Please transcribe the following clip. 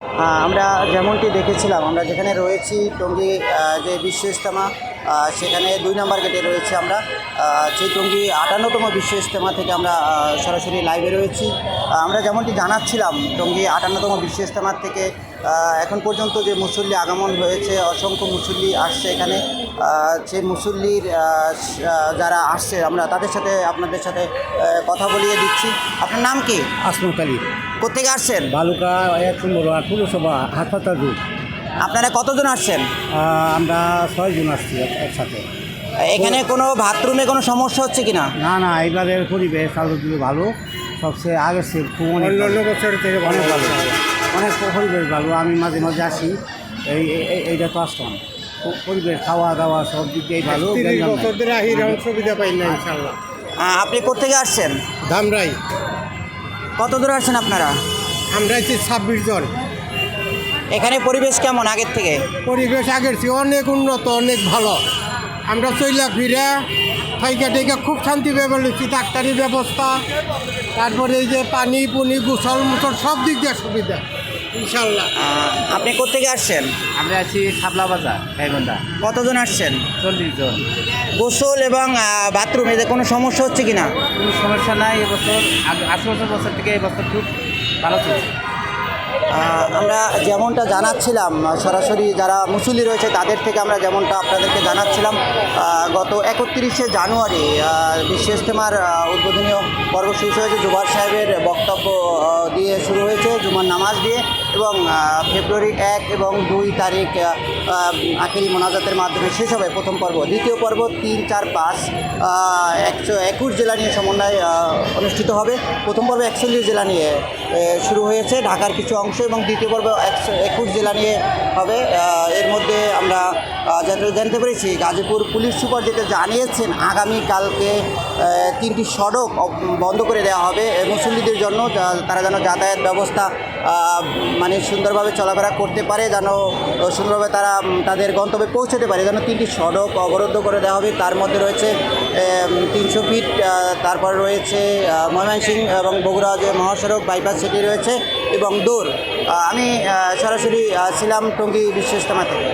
আমরা যেমনটি দেখেছিলাম, আমরা যেখানে রয়েছি টঙ্গী যে বিশ্ব ইজতেমা, সেখানে 2 নম্বর গেটে রয়েছে আমরা। সেই টঙ্গী 58তম বিশ্ব ইজতেমা থেকে আমরা সরাসরি লাইভে রয়েছি। আমরা যেমনটি জানাচ্ছিলাম, টঙ্গী 58তম বিশ্ব ইজতেমার থেকে এখন পর্যন্ত যে মুসল্লি আগমন হয়েছে, অসংখ্য মুসল্লি আসছে এখানে। সেই মুসল্লির যারা আসছে, আমরা তাদের সাথে আপনাদের সাথে কথা বলিয়ে দিচ্ছি। আপনার নাম কি? আসমত আলী, কোথেকে আসছেন? বালুকা 1 নম্বর পুরসভা হাসপাতাল রোড। আপনারা কতজন আসছেন? আমরা 6 জন আসছি একসাথে। এখানে কোনো বাথরুমে কোনো সমস্যা হচ্ছে কি না? না, এবারের পরিবেশ আলোগুলো ভালো, সবচেয়ে আগের সে অন্যান্য বছরের থেকে অনেক ভালো, অনেক পরিবেশ ভালো। আমি মাঝে মাঝে আসি, এইটা তো আসতাম। পরিবেশ, খাওয়া দাওয়া সব দিক দিয়েই ভালো। সুবিধা পাই না ইনশাল্লাহ। আপনি কোথেকে আসছেন? ধামরাই। কত দূরে আসছেন আপনারা? আমরা 26 জন। এখানে পরিবেশ কেমন আগের থেকে? পরিবেশ আগের চেয়ে অনেক উন্নত, অনেক ভালো। আমরা চইলা ফিরা থাইকা টেকা খুব শান্তি পেয়েছি। ডাক্তারি ব্যবস্থা, তারপরে এই যে পানি পুনি গোসল মুসল সব দিক দিয়ে সুবিধা ইনশাল্লাহ। আপনি কোথেকে আসছেন? আমরা আছি শাপলা বাজার, গাইবান্ধা। কতজন আসছেন? 40 জন। গোসল এবং বাথরুমে কোনো সমস্যা হচ্ছে কি না? কোনো সমস্যা নাই এবছর। 18 বছর থেকে এবছর খুব ভালো চলছে। আমরা যেমনটা জানাচ্ছিলাম, সরাসরি যারা মুসল্লি রয়েছে তাদের থেকে আমরা যেমনটা আপনাদেরকে জানাচ্ছিলাম, গত 31শে জানুয়ারি বিশ্ব ইজতেমার উদ্বোধনীয় পর্ব শুরু হয়েছে। জুবার সাহেবের বক্তব্য দিয়ে শুরু হয়েছে, জুমার নামাজ দিয়ে, এবং ফেব্রুয়ারি 1 এবং 2 তারিখ আখেরি মোনাজাতের মাধ্যমে শেষ হবে প্রথম পর্ব। দ্বিতীয় পর্ব 3, 4, 5 121 জেলা নিয়ে সমন্বয় অনুষ্ঠিত হবে। প্রথম পর্বে 41 জেলা নিয়ে শুরু হয়েছে, ঢাকার কিছু অংশ, এবং দ্বিতীয় পর্ব 21 জেলা নিয়ে হবে। এর মধ্যে আমরা জানতে পেরেছি গাজীপুর পুলিশ সুপার যেটা জানিয়েছেন, আগামীকালকে 3টি সড়ক বন্ধ করে দেওয়া হবে মুসল্লিদের জন্য, তারা যেন যাতায়াত ব্যবস্থা মানে সুন্দরভাবে চলাফেরা করতে পারে, যেন সুন্দরভাবে তারা তাদের গন্তব্যে পৌঁছতে পারে, যেন 3টি সড়ক অবরুদ্ধ করে দেওয়া হবে। তার মধ্যে রয়েছে 300 ফিট, তারপর রয়েছে ময়মনসিংহ এবং বগুড়া যে মহাসড়ক বাইপাস সেটি রয়েছে, এবং দৌড়। আমি সরাসরি ছিলাম টঙ্গী বিশ্ব ইজতেমা থেকে।